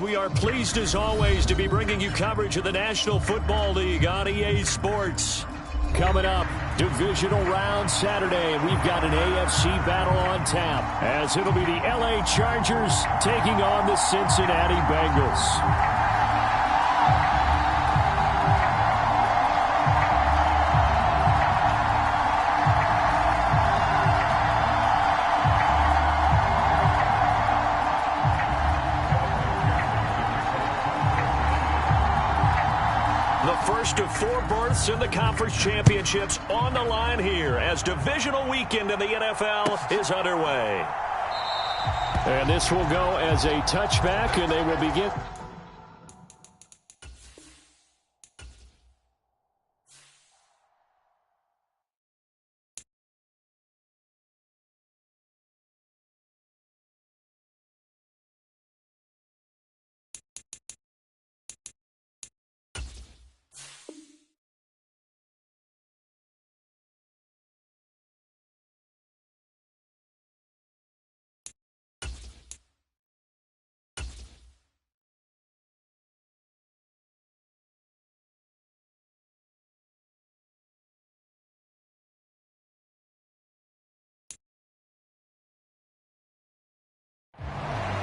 We are pleased as always to be bringing you coverage of the National Football League on EA Sports. Coming up, divisional round Saturday, and we've got an AFC battle on tap, as it'll be the LA Chargers taking on the Cincinnati Bengals. First of 4 berths in the conference championships on the line here as divisional weekend in the NFL is underway. And this will go as a touchback, and they will begin.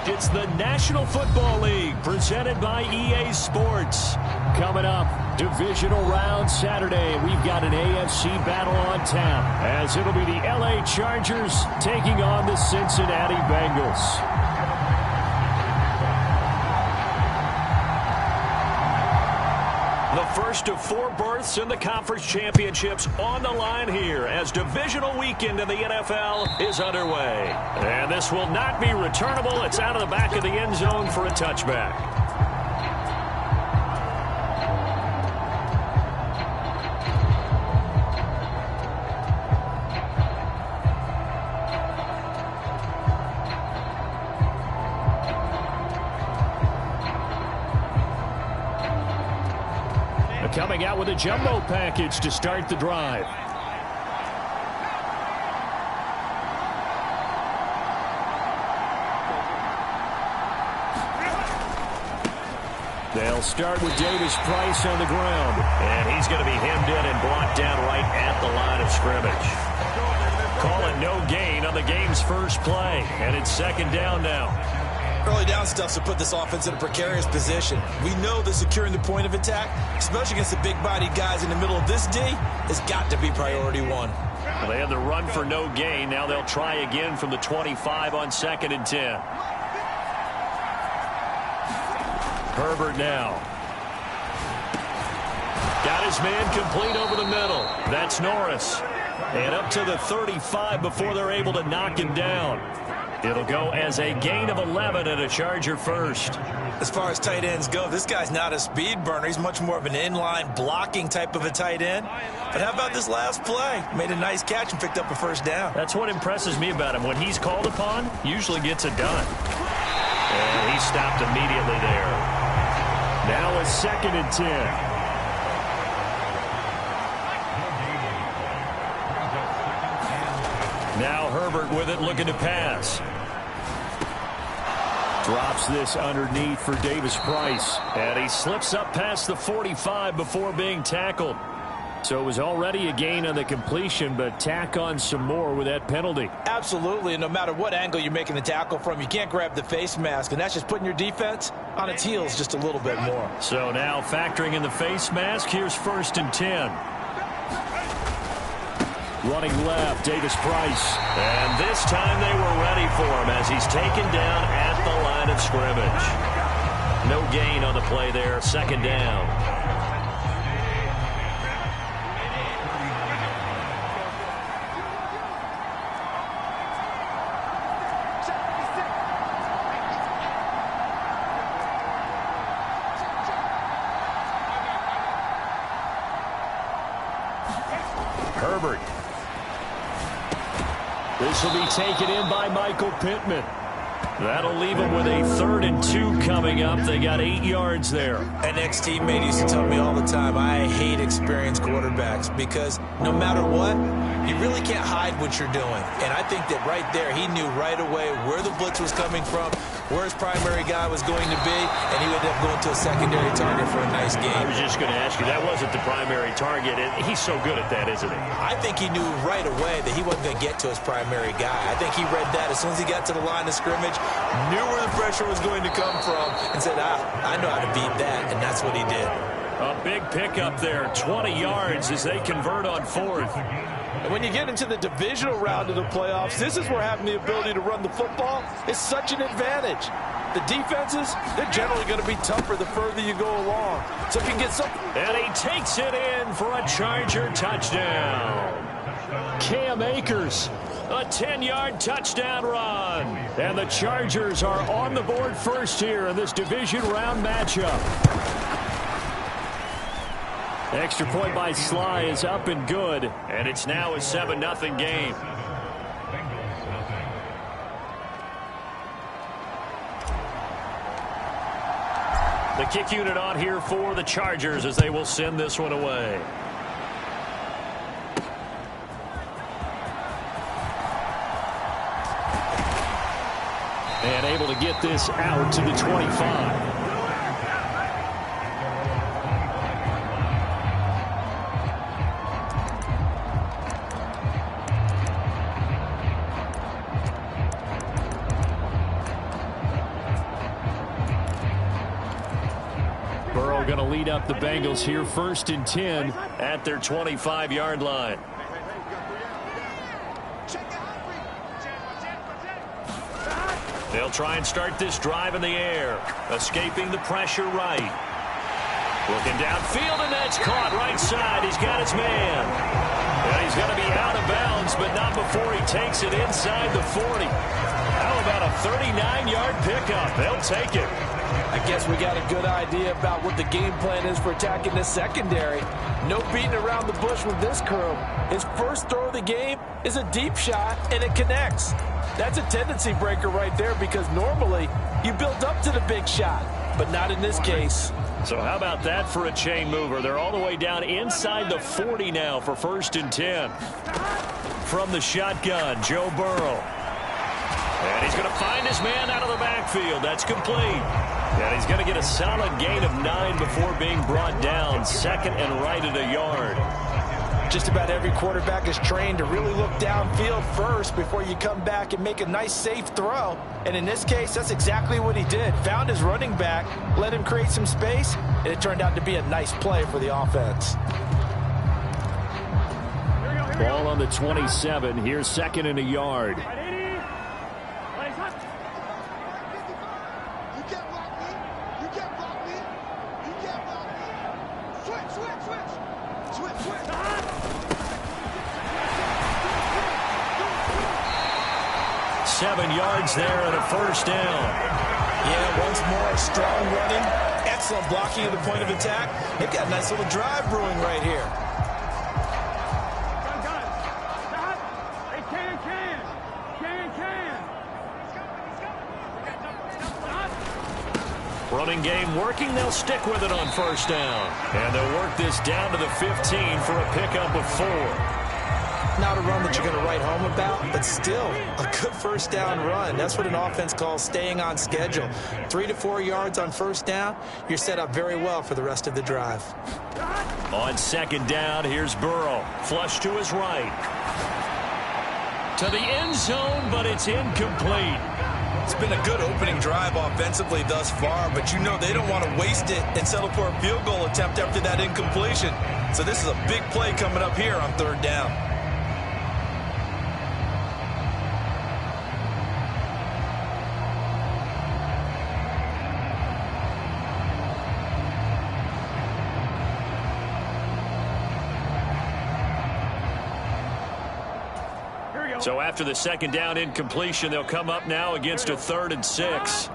It's the National Football League presented by EA Sports. Coming up, divisional round Saturday. We've got an AFC battle on tap, as it'll be the LA Chargers taking on the Cincinnati Bengals. The first of 4 berths in the conference championships on the line here as divisional weekend in the NFL is underway. And this will not be returnable. It's out of the back of the end zone for a touchback. Coming out with a jumbo package to start the drive. They'll start with Davis Price on the ground. And he's going to be hemmed in and brought down right at the line of scrimmage. Calling no gain on the game's first play. And it's second down now. Early down stuff to put this offense in a precarious position. We know that securing the point of attack, especially against the big-bodied guys in the middle of this D, has got to be priority one. Well, they had the run for no gain. Now they'll try again from the 25 on 2nd and 10. Herbert now. Got his man complete over the middle. That's Norris. And up to the 35 before they're able to knock him down. It'll go as a gain of 11 and a Charger first. As far as tight ends go, this guy's not a speed burner. He's much more of an inline blocking type of a tight end. But how about this last play? Made a nice catch and picked up a first down. That's what impresses me about him. When he's called upon, usually gets it done. And he stopped immediately there. Now it's 2nd and 10. Now Herbert with it, looking to pass. Drops this underneath for Davis Price. And he slips up past the 45 before being tackled. So it was already a gain on the completion, but tack on some more with that penalty. Absolutely, and no matter what angle you're making the tackle from, you can't grab the face mask, and that's just putting your defense on its heels just a little bit more. So now factoring in the face mask, here's 1st and 10. Running left, Davis Price. And this time they were ready for him as he's taken down at the line of scrimmage. No gain on the play there, 2nd down. Herbert. This will be taken in by Michael Pittman. That'll leave them with a 3rd and 2 coming up. They got 8 yards there. An ex-teammate used to tell me all the time, I hate experienced quarterbacks because no matter what, you really can't hide what you're doing. And I think that right there, he knew right away where the blitz was coming from, where his primary guy was going to be, and he would end up going to a secondary target for a nice game. I was just going to ask you, that wasn't the primary target. He's so good at that, isn't he? I think he knew right away that he wasn't going to get to his primary guy. I think he read that as soon as he got to the line of scrimmage, knew where the pressure was going to come from, and said, I know how to beat that, and that's what he did. A big pickup there, 20 yards as they convert on 4th. And when you get into the divisional round of the playoffs, this is where having the ability to run the football is such an advantage. The defenses, they're generally going to be tougher the further you go along. So if you can get something. And he takes it in for a Charger touchdown. Cam Akers, a 10-yard touchdown run. And the Chargers are on the board first here in this division round matchup. Extra point by Sly is up and good, and it's now a 7-0 game. The kick unit on here for the Chargers as they will send this one away. And able to get this out to the 25. Going to lead up the Bengals here 1st and 10 at their 25-yard line. They'll try and start this drive in the air, escaping the pressure right. Looking downfield, and that's caught right side. He's got his man. And he's going to be out of bounds, but not before he takes it inside the 40. How about a 39-yard pickup? They'll take it. I guess we got a good idea about what the game plan is for attacking this secondary. No beating around the bush with this crew. His first throw of the game is a deep shot, and it connects. That's a tendency breaker right there because normally you build up to the big shot, but not in this case. So how about that for a chain mover? They're all the way down inside the 40 now for 1st and 10. From the shotgun, Joe Burrow. And he's going to find his man out of the backfield. That's complete. And he's going to get a solid gain of 9 before being brought down. 2nd and right at a yard. Just about every quarterback is trained to really look downfield first before you come back and make a nice, safe throw. And in this case, that's exactly what he did. Found his running back, let him create some space, and it turned out to be a nice play for the offense. Ball on the 27. Here's 2nd and a yard. Seven yards there and a 1st down. Yeah, once more, strong running, excellent blocking at the point of attack. They've got a nice little drive brewing right here. Running game working. They'll stick with it on 1st down. And they'll work this down to the 15 for a pickup of 4. Not a run that you're going to write home about, but still a good 1st down run. That's what an offense calls staying on schedule. 3 to 4 yards on 1st down, you're set up very well for the rest of the drive. On 2nd down, here's Burrow. Flush to his right. To the end zone, but it's incomplete. It's been a good opening drive offensively thus far, but you know they don't want to waste it and settle for a field goal attempt after that incompletion. So this is a big play coming up here on 3rd down. So after the 2nd down incompletion, they'll come up now against a 3rd and 6.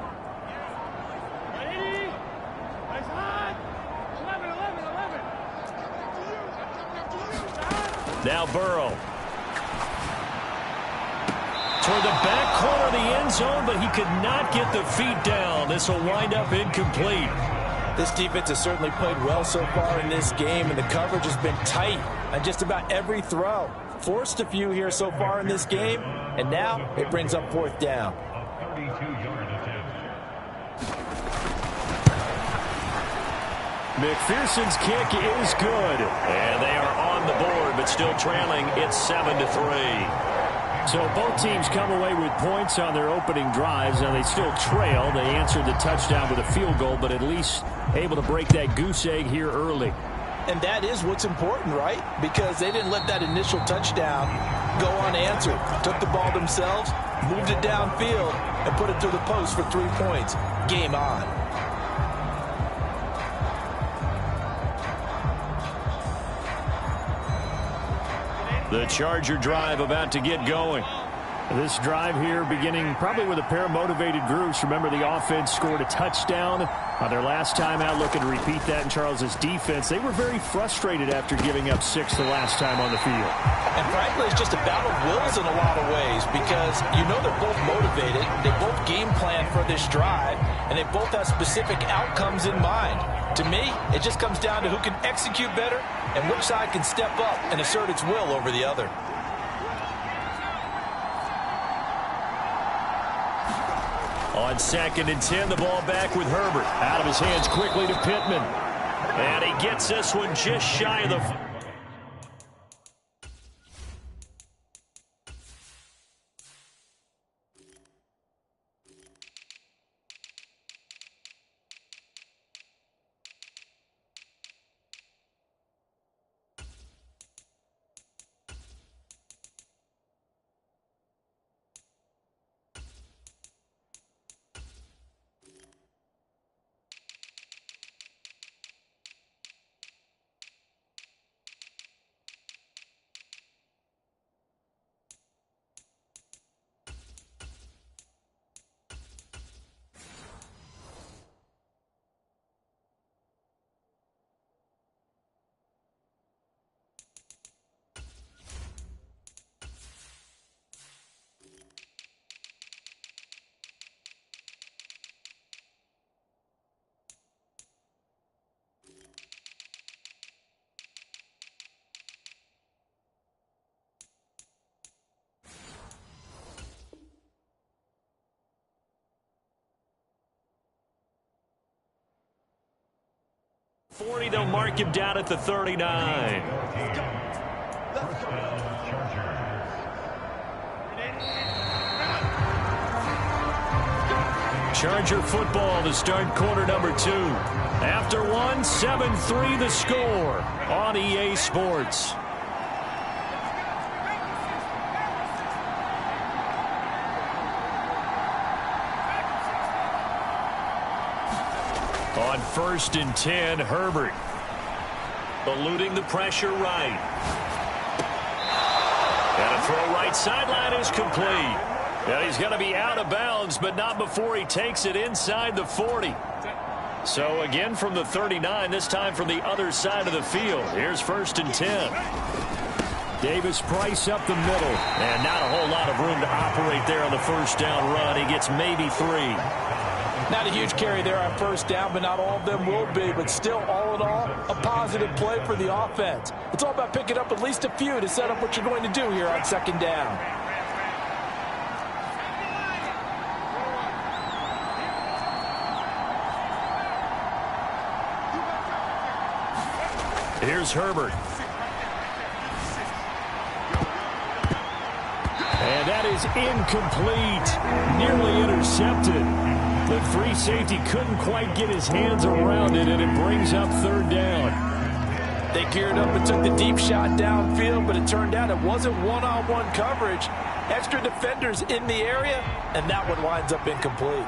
Now Burrow. Toward the back corner of the end zone, but he could not get the feet down. This will wind up incomplete. This defense has certainly played well so far in this game, and the coverage has been tight on just about every throw. Forced a few here so far in this game, and now it brings up fourth down. McPherson's kick is good, and they are on the board, but still trailing. It's 7-3. So both teams come away with points on their opening drives, and they still trail. They answered the touchdown with a field goal, but at least able to break that goose egg here early. And that is what's important, right? Because they didn't let that initial touchdown go unanswered. Took the ball themselves, moved it downfield, and put it through the post for 3 points. Game on. The Charger drive about to get going. This drive here beginning probably with a pair of motivated groups. Remember, the offense scored a touchdown on their last time out, looking to repeat that in Charles's defense. They were very frustrated after giving up 6 the last time on the field. And frankly, it's just a battle of wills in a lot of ways, because you know they're both motivated, they both game plan for this drive, and they both have specific outcomes in mind. To me, it just comes down to who can execute better and which side can step up and assert its will over the other. On 2nd and 10, the ball back with Herbert. Out of his hands quickly to Pittman. And he gets this one just shy of the... They'll mark him down at the 39. Charger football to start quarter number 2. After 1, 7-3 the score on EA Sports. On 1st and 10, Herbert eluding the pressure right. And a throw right sideline is complete. And he's going to be out of bounds, but not before he takes it inside the 40. So again from the 39, this time from the other side of the field. Here's 1st and 10. Davis Price up the middle. And not a whole lot of room to operate there on the first down run. He gets maybe 3. Not a huge carry there on first down, but not all of them will be. But still, all in all, a positive play for the offense. It's all about picking up at least a few to set up what you're going to do here on 2nd down. Here's Herbert. And that is incomplete. Nearly intercepted. The free safety couldn't quite get his hands around it, and it brings up 3rd down. They geared up and took the deep shot downfield, but it turned out it wasn't one-on-one coverage. Extra defenders in the area, and that one winds up incomplete.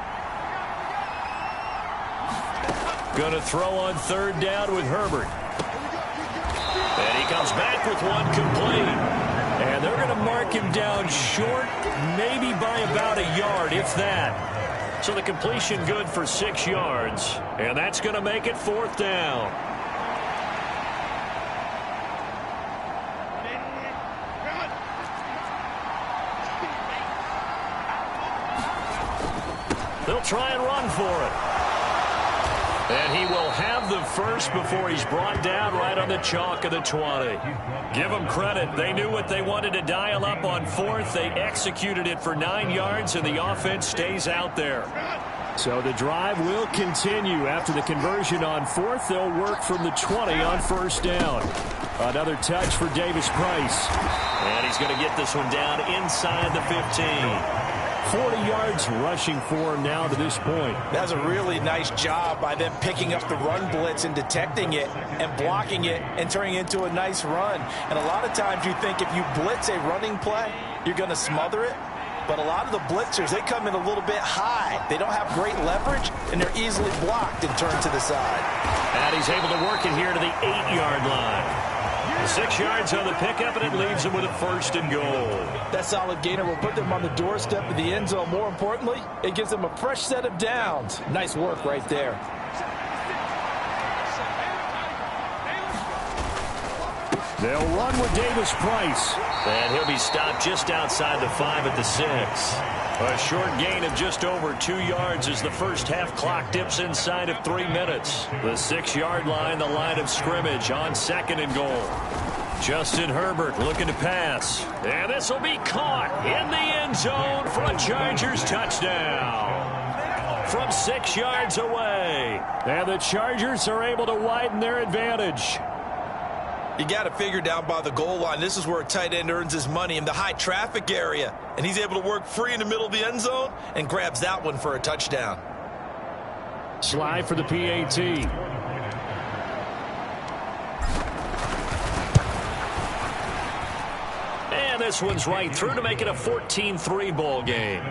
Going to throw on 3rd down with Herbert. And he comes back with one complete. And they're going to mark him down short, maybe by about a yard, if that. So the completion good for 6 yards. And that's going to make it 4th down. He'll try and run for it. And he will have the first before he's brought down right on the chalk of the 20. Give them credit. They knew what they wanted to dial up on fourth. They executed it for 9 yards, and the offense stays out there. So the drive will continue. After the conversion on fourth, they'll work from the 20 on first down. Another touch for Davis Price. And he's going to get this one down inside the 15. 40 yards rushing for him now to this point. That's a really nice job by them picking up the run blitz and detecting it and blocking it and turning it into a nice run. And a lot of times you think if you blitz a running play, you're going to smother it. But a lot of the blitzers, they come in a little bit high. They don't have great leverage, and they're easily blocked and turned to the side. And he's able to work it here to the 8-yard line. 6 yards on the pickup, and it leaves them with a first and goal. That solid gainer will put them on the doorstep of the end zone. More importantly, it gives them a fresh set of downs. Nice work right there. They'll run with Davis Price. And he'll be stopped just outside the 5 at the 6. A short gain of just over 2 yards as the first half clock dips inside of 3 minutes. The 6-yard line, the line of scrimmage on second and goal. Justin Herbert looking to pass. And this will be caught in the end zone for a Chargers touchdown. From 6 yards away. And the Chargers are able to widen their advantage. You got to figure down by the goal line. This is where a tight end earns his money in the high traffic area. And he's able to work free in the middle of the end zone and grabs that one for a touchdown. Slide for the PAT. And this one's right through to make it a 14-3 ball game.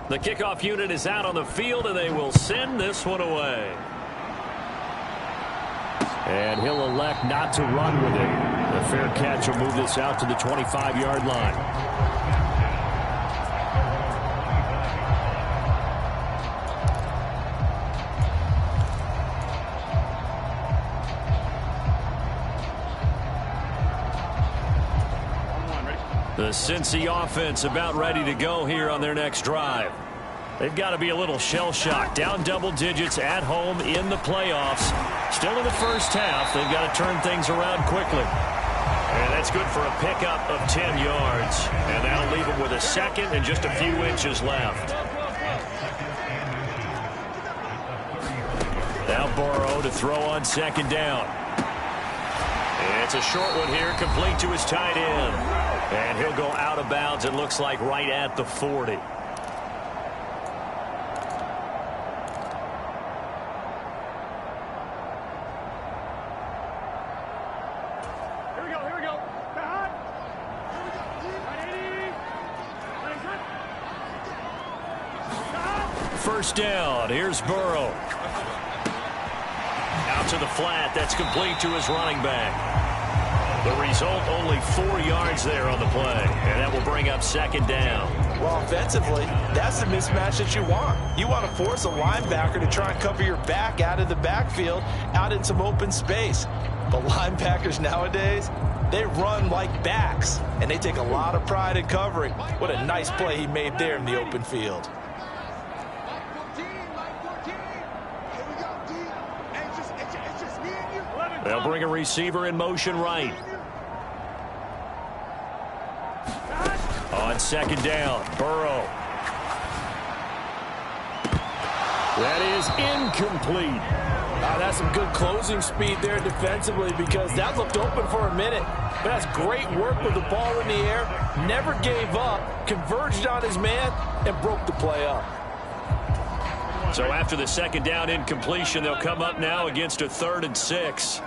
The kickoff unit is out on the field, and they will send this one away. And he'll elect not to run with it. A fair catch will move this out to the 25-yard line. The Cincy offense about ready to go here on their next drive. They've got to be a little shell-shocked. Down double digits at home in the playoffs. Still in the first half. They've got to turn things around quickly. And that's good for a pickup of 10 yards. And that'll leave them with a second and just a few inches left. Now Burrow to throw on second down. It's a short one here, complete to his tight end. And he'll go out of bounds, it looks like, right at the 40. First down, here's Burrow. Out to the flat, that's complete to his running back. The result, only 4 yards there on the play, and that will bring up second down. Well, offensively, that's the mismatch that you want. You want to force a linebacker to try and cover your back out of the backfield, out in some open space. But linebackers nowadays, they run like backs, and they take a lot of pride in covering. What a nice play he made there in the open field. They'll bring a receiver in motion right. On second down, Burrow. That is incomplete. That's some good closing speed there defensively, because that looked open for a minute. But that's great work with the ball in the air. Never gave up, converged on his man, and broke the play up. So after the second down incompletion, they'll come up now against a 3rd and 6.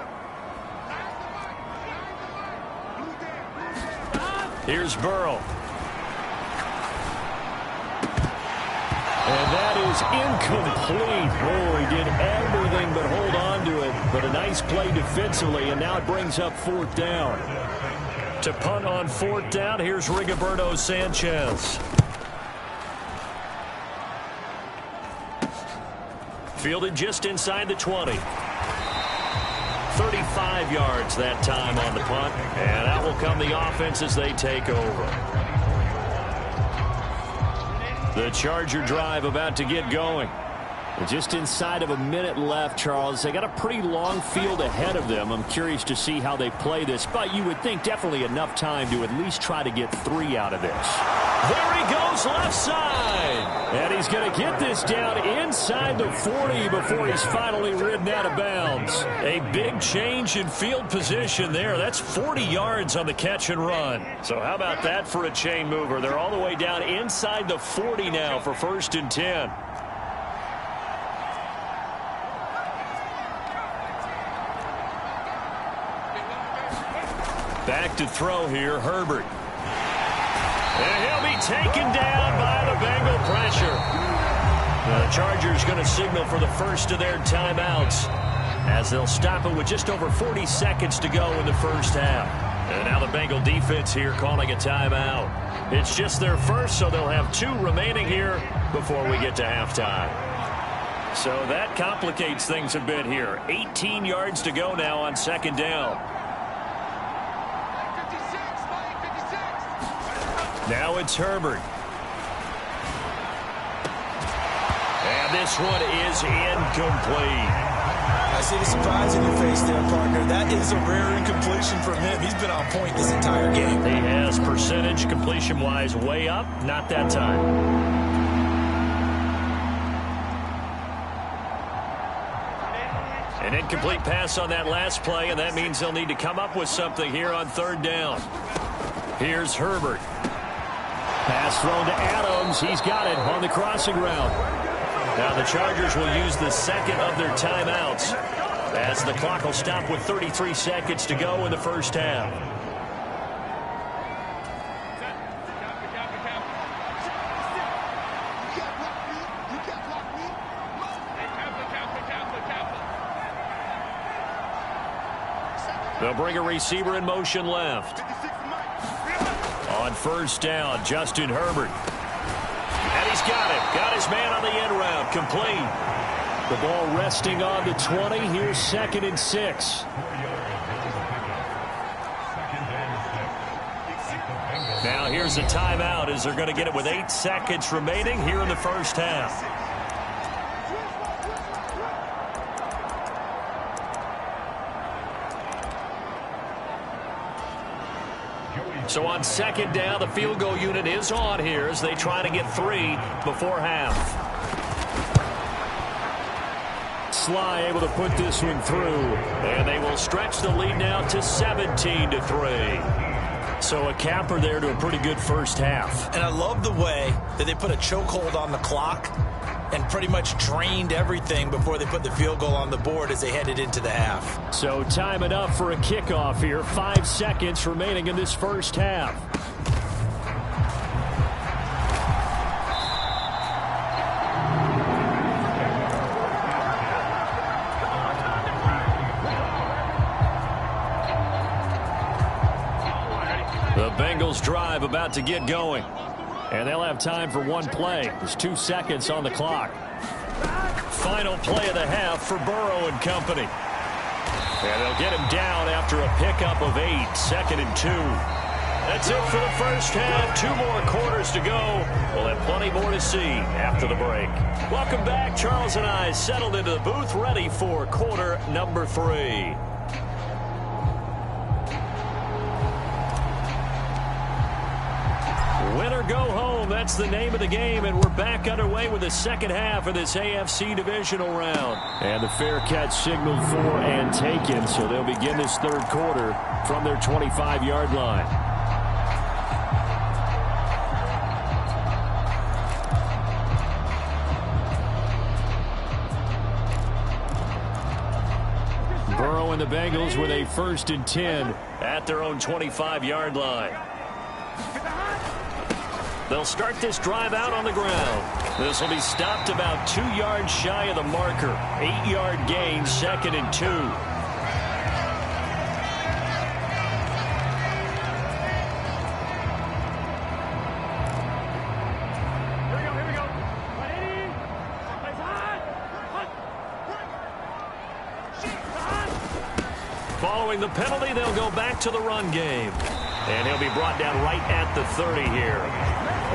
Here's Burrow. And that is incomplete. Oh, he did everything but hold on to it. But a nice play defensively, and now it brings up 4th down. To punt on 4th down, here's Rigoberto Sanchez. Fielded just inside the 20. 35 yards that time on the punt. And out will come the offense as they take over. The Charger drive about to get going. Just inside of a minute left, Charles. They got a pretty long field ahead of them. I'm curious to see how they play this, but you would think definitely enough time to at least try to get 3 out of this. There he goes left side. And he's going to get this down inside the 40 before he's finally ridden out of bounds. A big change in field position there. That's 40 yards on the catch and run. So how about that for a chain mover? They're all the way down inside the 40 now for 1st and 10. Back to throw here, Herbert. And he'll be taken down by the Bengal pressure. The Chargers going to signal for the first of their timeouts as they'll stop it with just over 40 seconds to go in the first half. And now the Bengal defense here calling a timeout. It's just their first, so they'll have 2 remaining here before we get to halftime. So that complicates things a bit here. 18 yards to go now on 2nd down. Now it's Herbert. And this one is incomplete. I see the surprise in your face there, partner. That is a rare incompletion from him. He's been on point this entire game. He has percentage completion-wise way up. Not that time. An incomplete pass on that last play, and that means they'll need to come up with something here on 3rd down. Here's Herbert. Pass thrown to Adams. He's got it on the crossing route. Now the Chargers will use the second of their timeouts as the clock will stop with 33 seconds to go in the first half. They'll bring a receiver in motion left. On 1st down, Justin Herbert. And he's got it. Got his man on the end route. Complete. The ball resting on the 20. Here's 2nd and 6. Now here's a timeout as they're going to get it with 8 seconds remaining here in the first half. So on 2nd down, the field goal unit is on here as they try to get 3 before half. Sly able to put this one through, and they will stretch the lead now to 17-3. So a capper there to a pretty good first half. And I love the way that they put a chokehold on the clock and pretty much drained everything before they put the field goal on the board as they headed into the half. So time it up for a kickoff here. 5 seconds remaining in this first half. The Bengals drive about to get going. And they'll have time for 1 play. There's 2 seconds on the clock. Final play of the half for Burrow and company. And they'll get him down after a pickup of 8. 2nd and 2. That's it for the first half. 2 more quarters to go. We'll have plenty more to see after the break. Welcome back. Charles and I settled into the booth ready for quarter number 3. Win or go home, that's the name of the game, and we're back underway with the second half of this AFC divisional round. And the fair catch signaled for and taken, so they'll begin this 3rd quarter from their 25-yard line. Burrow and the Bengals with a 1st and 10 at their own 25-yard line. They'll start this drive out on the ground. This will be stopped about 2 yards shy of the marker. 8-yard gain, 2nd and 2. Following the penalty, they'll go back to the run game. And he'll be brought down right at the 30 here.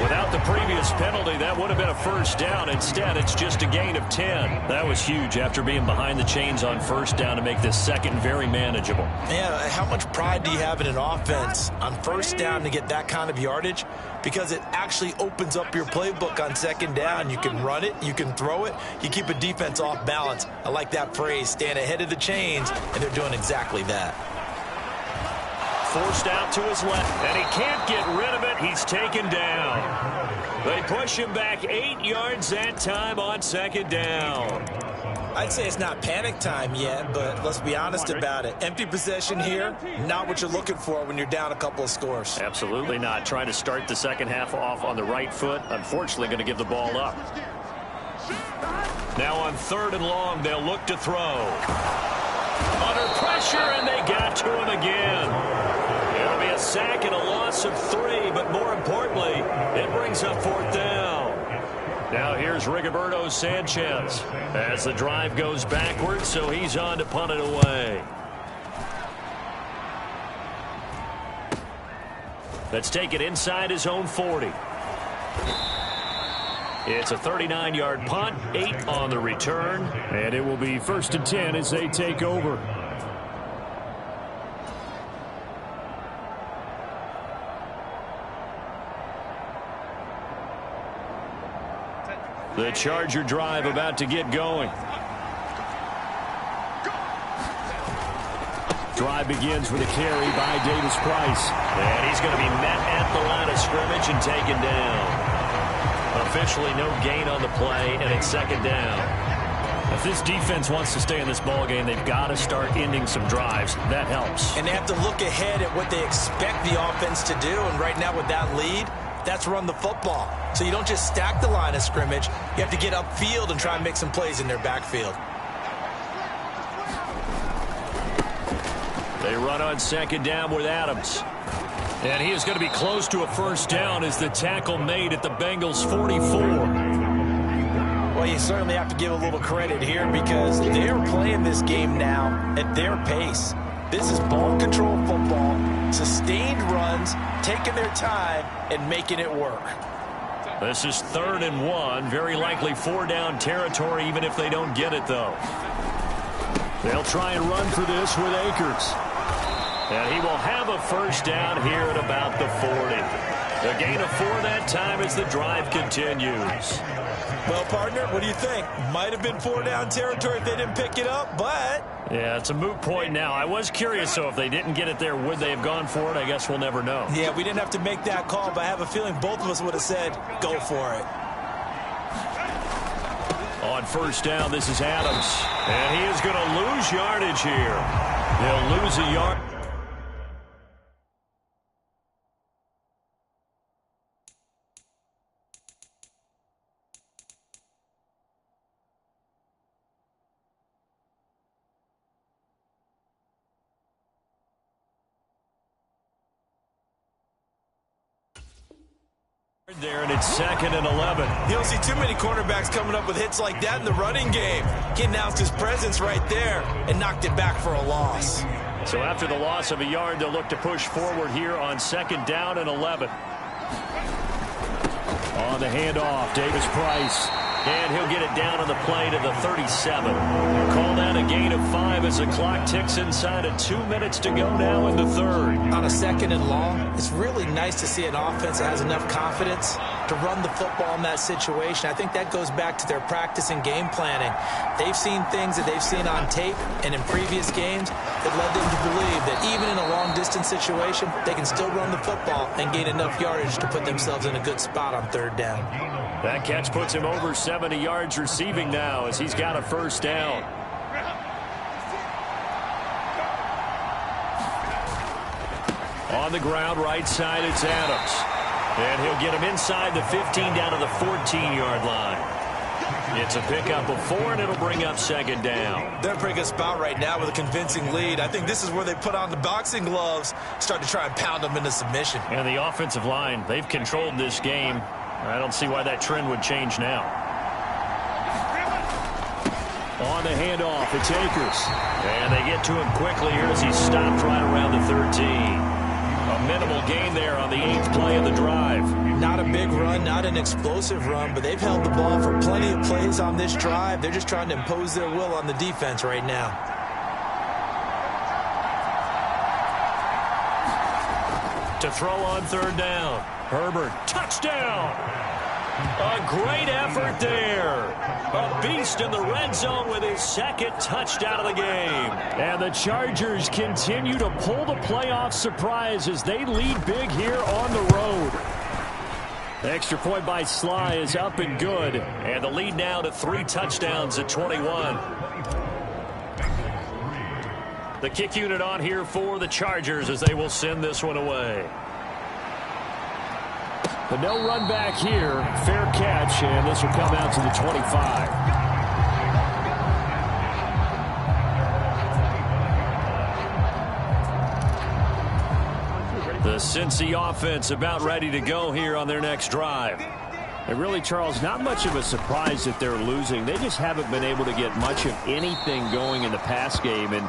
Without the previous penalty, that would have been a first down. Instead, it's just a gain of 10. That was huge after being behind the chains on first down to make this second very manageable. Yeah, how much pride do you have in an offense on first down to get that kind of yardage? Because it actually opens up your playbook on second down. You can run it, you can throw it, you keep a defense off balance. I like that phrase, stand ahead of the chains, and they're doing exactly that. Forced out to his left, and he can't get rid of it. He's taken down. They push him back 8 yards that time on second down. I'd say it's not panic time yet, but let's be honest about it. Empty possession here, not what you're looking for when you're down a couple of scores. Absolutely not. Trying to start the second half off on the right foot. Unfortunately, going to give the ball up. Now on 3rd and long, they'll look to throw. Under pressure, and they got to him again. It'll be a sack and a loss of 3, but more importantly, it brings up 4th down. Now here's Rigoberto Sanchez as the drive goes backwards, so he's on to punt it away. Let's take it inside his own 40. It's a 39-yard punt, 8 on the return, and it will be 1st and 10 as they take over. The Charger drive about to get going. Drive begins with a carry by Davis Price. And he's going to be met at the line of scrimmage and taken down. Officially no gain on the play, and it's 2nd down. If this defense wants to stay in this ballgame, they've got to start ending some drives. That helps. And they have to look ahead at what they expect the offense to do. And right now with that lead, that's run the football. So you don't just stack the line of scrimmage. You have to get upfield and try and make some plays in their backfield. They run on 2nd down with Adams. And he is going to be close to a first down as the tackle made at the Bengals' 44. Well, you certainly have to give a little credit here because they're playing this game now at their pace. This is ball control football, sustained runs, taking their time, and making it work. This is 3rd and 1. Very likely 4-down territory, even if they don't get it, though. They'll try and run for this with Akers. And he will have a first down here at about the 40. A gain of 4 that time as the drive continues. Well, partner, what do you think? Might have been 4-down territory if they didn't pick it up, but... Yeah, it's a moot point now. I was curious, so if they didn't get it there, would they have gone for it? I guess we'll never know. Yeah, we didn't have to make that call, but I have a feeling both of us would have said, go for it. On first down, this is Adams. And he is going to lose yardage here. They'll lose a yard. There, and it's 2nd and 11. You don't see too many cornerbacks coming up with hits like that in the running game. He announced his presence right there and knocked it back for a loss. So after the loss of a yard, they'll look to push forward here on 2nd down and 11. On the handoff, Davis Price. And he'll get it down on the play to the 37. Call that a gain of 5 as the clock ticks inside of 2 minutes to go now in the 3rd. On a 2nd and long, it's really nice to see an offense that has enough confidence to run the football in that situation. I think that goes back to their practice and game planning. They've seen things that they've seen on tape and in previous games that led them to believe that even in a long-distance situation, they can still run the football and gain enough yardage to put themselves in a good spot on 3rd down. That catch puts him over 70 yards receiving now as he's got a first down. On the ground, right side, it's Adams. And he'll get him inside the 15 down to the 14-yard line. It's a pickup of 4, and it'll bring up 2nd down. They're in a pretty good spot right now with a convincing lead. I think this is where they put on the boxing gloves, start to try and pound them into submission. And the offensive line, they've controlled this game. I don't see why that trend would change now. On the handoff, it's Akers. And they get to him quickly here as he's stopped right around the 13. A minimal gain there on the 8th play of the drive. Not a big run, not an explosive run, but they've held the ball for plenty of plays on this drive. They're just trying to impose their will on the defense right now. To throw on 3rd down. Herbert, touchdown. A great effort there. A beast in the red zone with his 2nd touchdown of the game. And the Chargers continue to pull the playoff surprise as they lead big here on the road. The extra point by Sly is up and good. And the lead now to 3 touchdowns at 21. The kick unit on here for the Chargers as they will send this one away. But no run back here. Fair catch, and this will come out to the 25. The Cincy offense about ready to go here on their next drive. And really, Charles, not much of a surprise that they're losing. They just haven't been able to get much of anything going in the pass game. And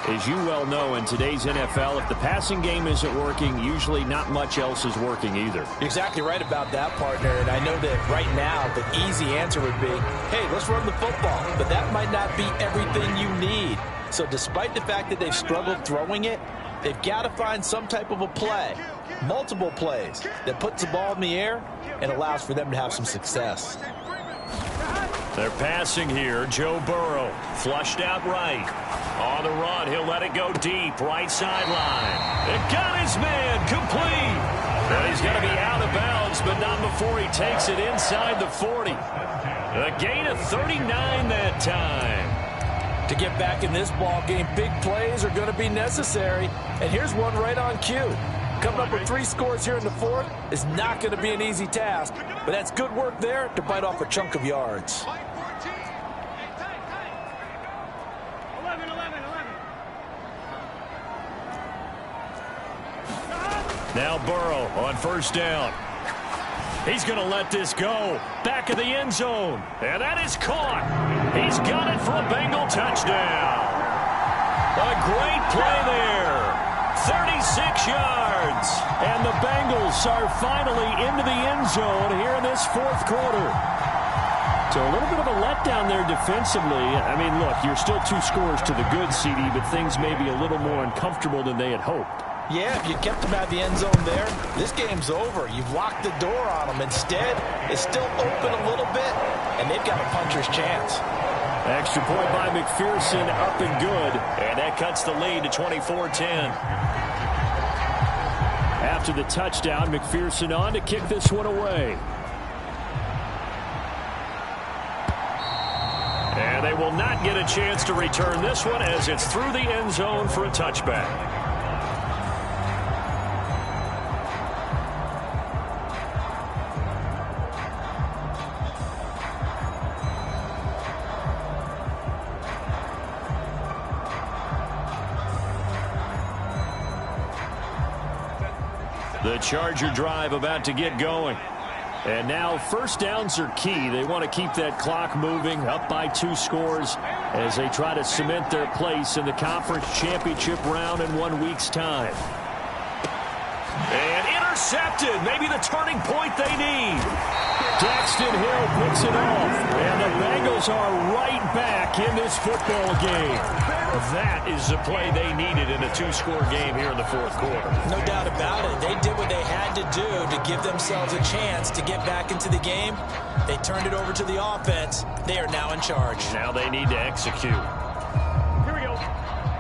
as you well know, in today's NFL, if the passing game isn't working, usually not much else is working either. You're exactly right about that, partner. And I know that right now the easy answer would be, hey, let's run the football. But that might not be everything you need. So despite the fact that they've struggled throwing it, they've got to find some type of a play, multiple plays, that puts the ball in the air and allows for them to have some success. They're passing here. Joe Burrow flushed out right. On the run, he'll let it go deep. Right sideline. It got his man complete. But he's going to be out of bounds, but not before he takes it inside the 40. A gain of 39 that time. To get back in this ball game, big plays are going to be necessary. And here's one right on cue. Coming up with 3 scores here in the 4th is not going to be an easy task, but that's good work there to bite off a chunk of yards. Now Burrow on 1st down. He's going to let this go. Back of the end zone. And that is caught. He's got it for a Bengal touchdown. A great play there. 36 yards. And the Bengals are finally into the end zone here in this 4th quarter. So a little bit of a letdown there defensively. I mean, look, you're still 2 scores to the good, CD, but things may be a little more uncomfortable than they had hoped. Yeah, if you kept them at the end zone there, this game's over. You've locked the door on them. Instead, it's still open a little bit, and they've got a puncher's chance. Extra point by McPherson, up and good. And that cuts the lead to 24-10. After the touchdown, McPherson on to kick this one away. And they will not get a chance to return this one as it's through the end zone for a touchback. The Charger drive about to get going. And now 1st downs are key. They want to keep that clock moving, up by 2 scores as they try to cement their place in the conference championship round in 1 week's time. And intercepted. Maybe the turning point they need. Daxton Hill picks it off. And the Bengals are right back in this football game. That is the play they needed in a 2-score game here in the 4th quarter. No doubt about it. They did what they had to do to give themselves a chance to get back into the game. They turned it over to the offense. They are now in charge. Now they need to execute. Here we go.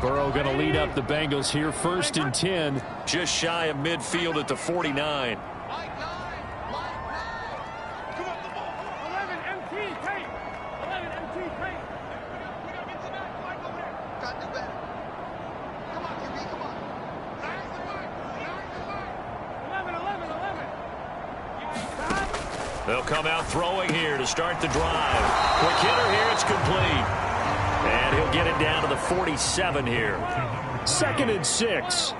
Burrow going to lead up the Bengals here. 1st and 10. Just shy of midfield at the 49. They'll come out throwing here to start the drive. Quick hitter here, it's complete. And he'll get it down to the 47 here. 2nd and 6.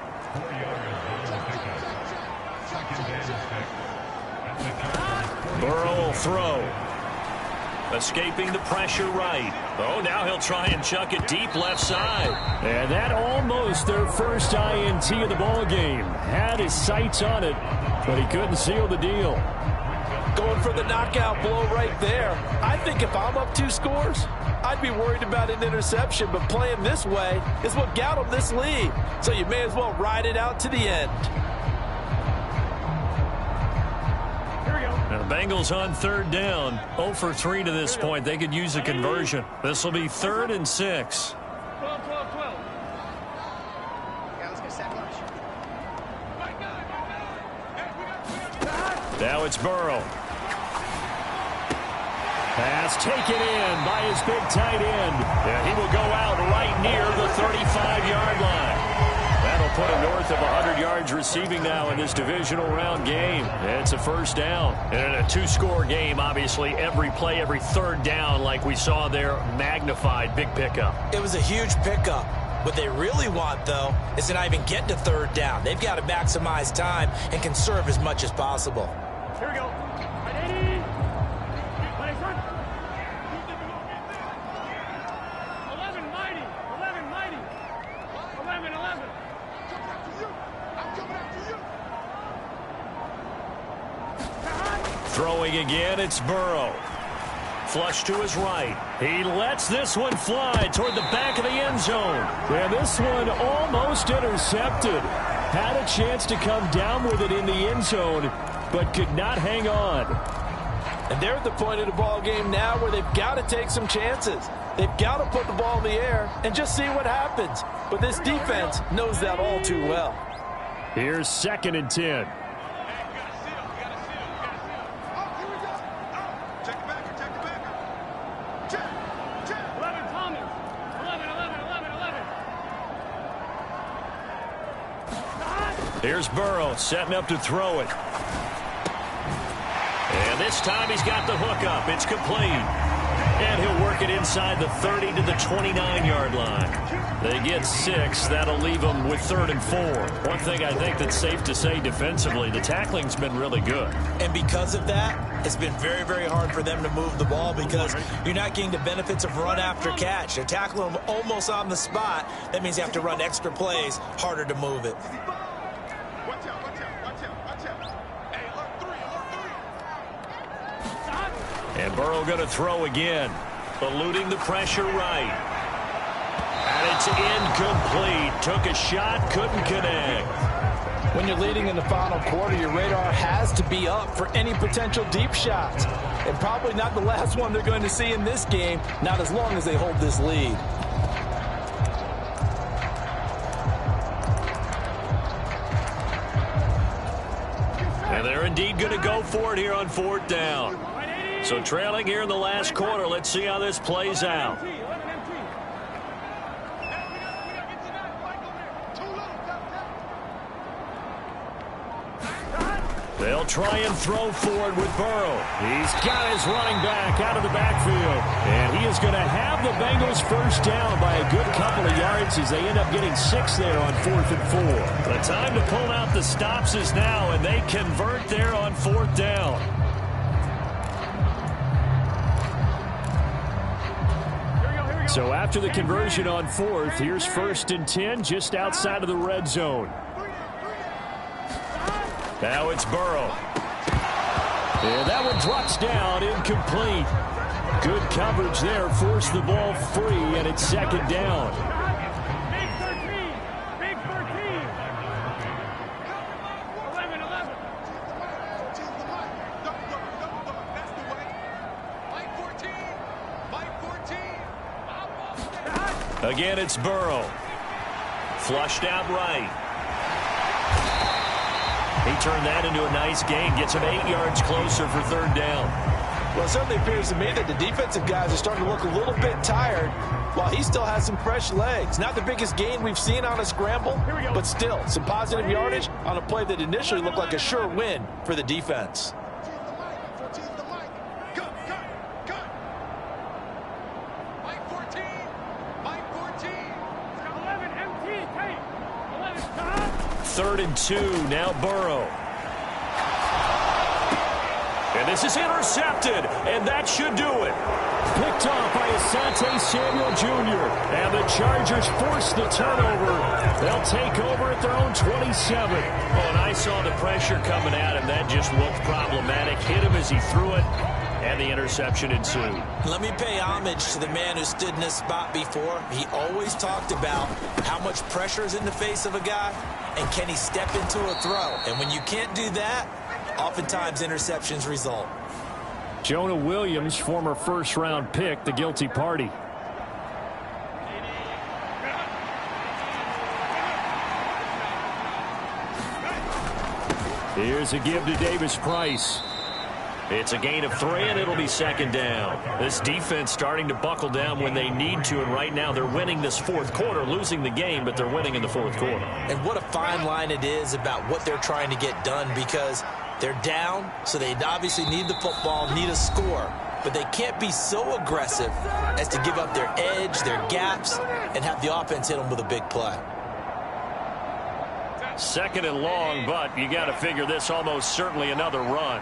Burrow will throw. Escaping the pressure right. Oh, now he'll try and chuck it deep left side. And that almost their first INT of the ball game. Had his sights on it, but he couldn't seal the deal. Going for the knockout blow right there. I think if I'm up 2 scores, I'd be worried about an interception, but playing this way is what got him this lead. So you may as well ride it out to the end. Now the Bengals on 3rd down. 0 for 3 to this point. They could use a conversion. This will be 3rd and 6. 12. Yeah, let's get set lunch. Now it's Burrow. Pass taken in by his big tight end. Yeah, he will go out right near the 35-yard line. That'll put him north of 100 yards receiving now in this divisional round game. It's a first down. And in a 2-score game, obviously, every play, every 3rd down, like we saw there, magnified. Big pickup. It was a huge pickup. What they really want, though, is to not even get to 3rd down. They've got to maximize time and conserve as much as possible. Here we go. 11. Throwing again, it's Burrow. Flush to his right. He lets this one fly toward the back of the end zone. And this one almost intercepted. Had a chance to come down with it in the end zone, but could not hang on. And they're at the point of the ball game now where they've got to take some chances. They've got to put the ball in the air and just see what happens. But this defense knows that all too well. Here's 2nd and 10. Here's Burrow setting up to throw it. And this time he's got the hook up. It's complete. And he'll work it inside the 30 to the 29-yard line. They get 6. That'll leave them with 3rd and 4. One thing I think that's safe to say defensively, the tackling's been really good. And because of that, it's been very, very hard for them to move the ball because you're not getting the benefits of run after catch. They're tackling them almost on the spot. That means you have to run extra plays, harder to move it. And Burrow going to throw again, eluding the pressure right. And it's incomplete. Took a shot, couldn't connect. When you're leading in the final quarter, your radar has to be up for any potential deep shots. And probably not the last one they're going to see in this game, not as long as they hold this lead. And they're indeed going to go for it here on 4th down. So trailing here in the last quarter. Let's see how this plays out. They'll try and throw forward with Burrow. He's got his running back out of the backfield. And he is going to have the Bengals first down by a good couple of yards as they end up getting 6 there on 4th and 4. The time to pull out the stops is now, and they convert there on 4th down. So after the conversion on 4th, here's 1st and 10 just outside of the red zone. Now it's Burrow. And that one drops down, incomplete. Good coverage there, forced the ball free, and it's 2nd down. Big 13. 11. Again, it's Burrow. Flushed out right. He turned that into a nice gain. Gets him 8 yards closer for 3rd down. Well, it certainly appears to me that the defensive guys are starting to look a little bit tired while he still has some fresh legs. Not the biggest gain we've seen on a scramble, but still some positive yardage on a play that initially looked like a sure win for the defense. Third and 2, now Burrow. And this is intercepted, and that should do it. Picked off by Asante Samuel Jr., and the Chargers force the turnover. They'll take over at their own 27. Oh, and I saw the pressure coming at him. That just looked problematic. Hit him as he threw it, and the interception ensued. Let me pay homage to the man who stood in this spot before. He always talked about how much pressure is in the face of a guy, and can he step into a throw. And when you can't do that, oftentimes interceptions result. Jonah Williams, former first-round pick, the guilty party. Here's a give to Davis Price. It's a gain of 3, and it'll be second down. This defense starting to buckle down when they need to, and right now they're winning this fourth quarter, losing the game, but they're winning in the fourth quarter. And what a fine line it is about what they're trying to get done, because they're down, so they obviously need the football, need a score. But they can't be so aggressive as to give up their edge, their gaps, and have the offense hit them with a big play. Second and long, but you got to figure this almost certainly another run.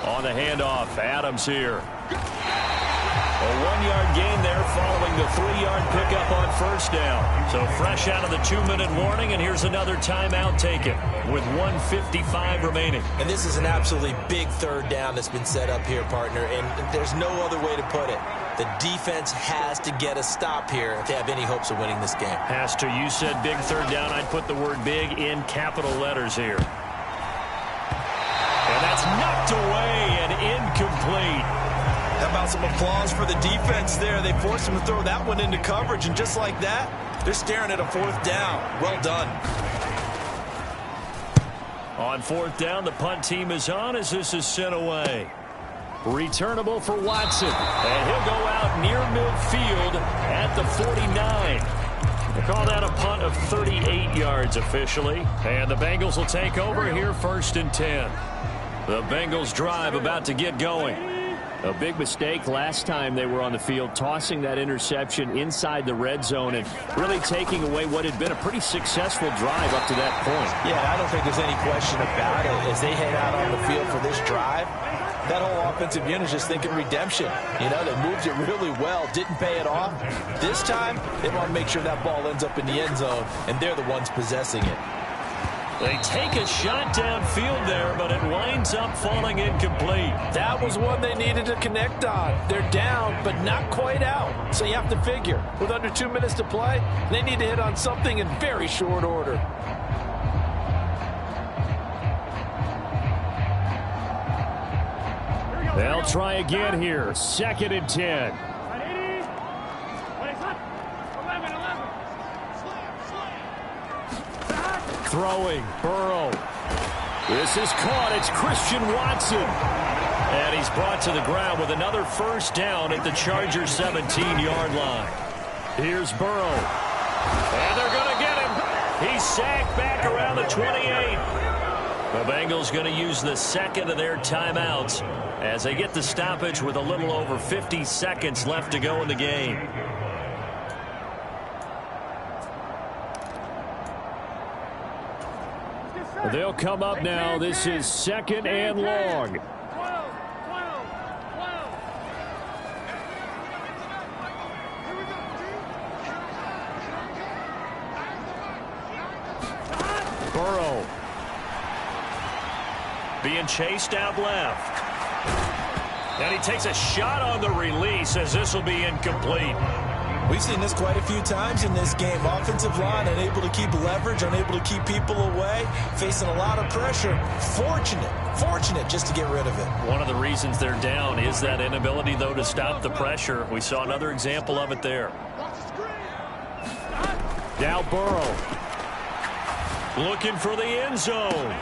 On the handoff, Adams here. A 1-yard gain there following the 3-yard pickup on first down. So fresh out of the 2-minute warning, and here's another timeout taken with 1:55 remaining. And this is an absolutely big third down that's been set up here, partner, and there's no other way to put it. The defense has to get a stop here if they have any hopes of winning this game. Has to. You said big third down. I'd put the word big in capital letters here. And that's knocked away and incomplete. How about some applause for the defense there? They forced him to throw that one into coverage, and just like that, they're staring at a fourth down. Well done. On fourth down, the punt team is on as this is sent away. Returnable for Watson, and he'll go out near midfield at the 49. They call that a punt of 38 yards officially, and the Bengals will take over here first and 10. The Bengals drive about to get going. A big mistake last time they were on the field, tossing that interception inside the red zone and really taking away what had been a pretty successful drive up to that point. Yeah, I don't think there's any question about it. As they head out on the field for this drive, that whole offensive unit is just thinking redemption. You know, they moved it really well, didn't pay it off. This time, they want to make sure that ball ends up in the end zone, and they're the ones possessing it. They take a shot downfield there, but it winds up falling incomplete. That was one they needed to connect on. They're down, but not quite out. So you have to figure, with under 2 minutes to play, they need to hit on something in very short order. They'll try again here. Second and 10. Throwing, Burrow. This is caught. It's Christian Watson. And he's brought to the ground with another first down at the Chargers' 17-yard line. Here's Burrow. And they're going to get him. He's sacked back around the 28. The Bengals going to use the second of their timeouts as they get the stoppage with a little over 50 seconds left to go in the game. They'll come up now. This is second and long. Burrow. Being chased out left. And he takes a shot on the release as this will be incomplete. We've seen this quite a few times in this game. Offensive line unable to keep leverage, unable to keep people away, facing a lot of pressure. Fortunate just to get rid of it. One of the reasons they're down is that inability, though, to stop the pressure. We saw another example of it there. Now Burrow. Looking for the end zone.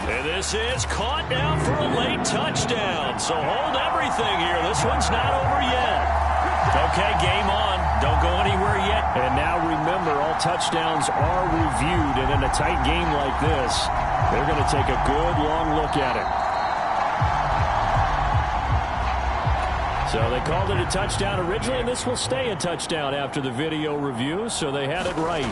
And this is caught now for a late touchdown. So hold everything here. This one's not over yet. Okay, game on. Don't go anywhere yet. And now remember, all touchdowns are reviewed. And in a tight game like this, they're going to take a good long look at it. So they called it a touchdown originally, and this will stay a touchdown after the video review. So they had it right.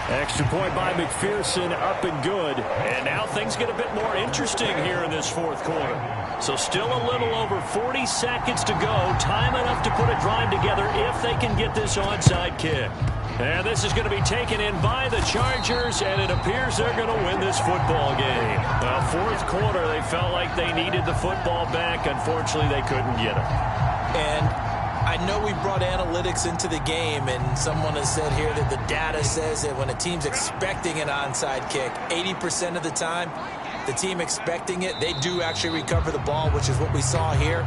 Extra point by McPherson, up and good. And now things get a bit more interesting here in this fourth quarter. So still a little over 40 seconds to go. Time enough to put a drive together if they can get this onside kick. And this is going to be taken in by the Chargers, and it appears they're going to win this football game. Fourth quarter, they felt like they needed the football back. Unfortunately, they couldn't get it. And I know we brought analytics into the game, and someone has said here that the data says that when a team's expecting an onside kick, 80% of the time, the team expecting it, they do actually recover the ball, which is what we saw here.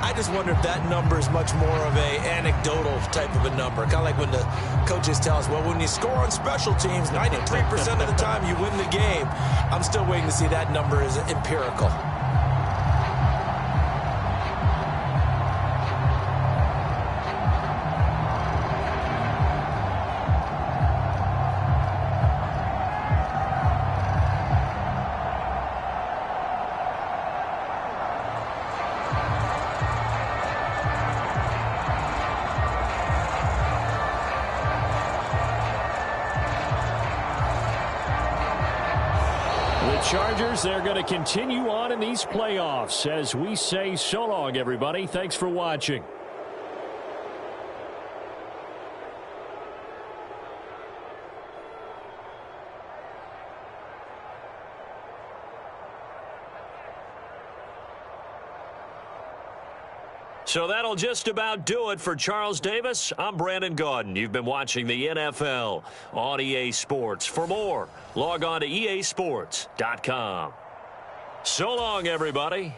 I just wonder if that number is much more of a anecdotal type of a number. Kind of like when the coaches tell us, well, when you score on special teams, 93% of the time you win the game. I'm still waiting to see that number is empirical. Chargers, they're going to continue on in these playoffs as we say so long, everybody. Thanks for watching. So that'll just about do it for Charles Davis. I'm Brandon Gaudin. You've been watching the NFL on EA Sports. For more, log on to easports.com. So long, everybody.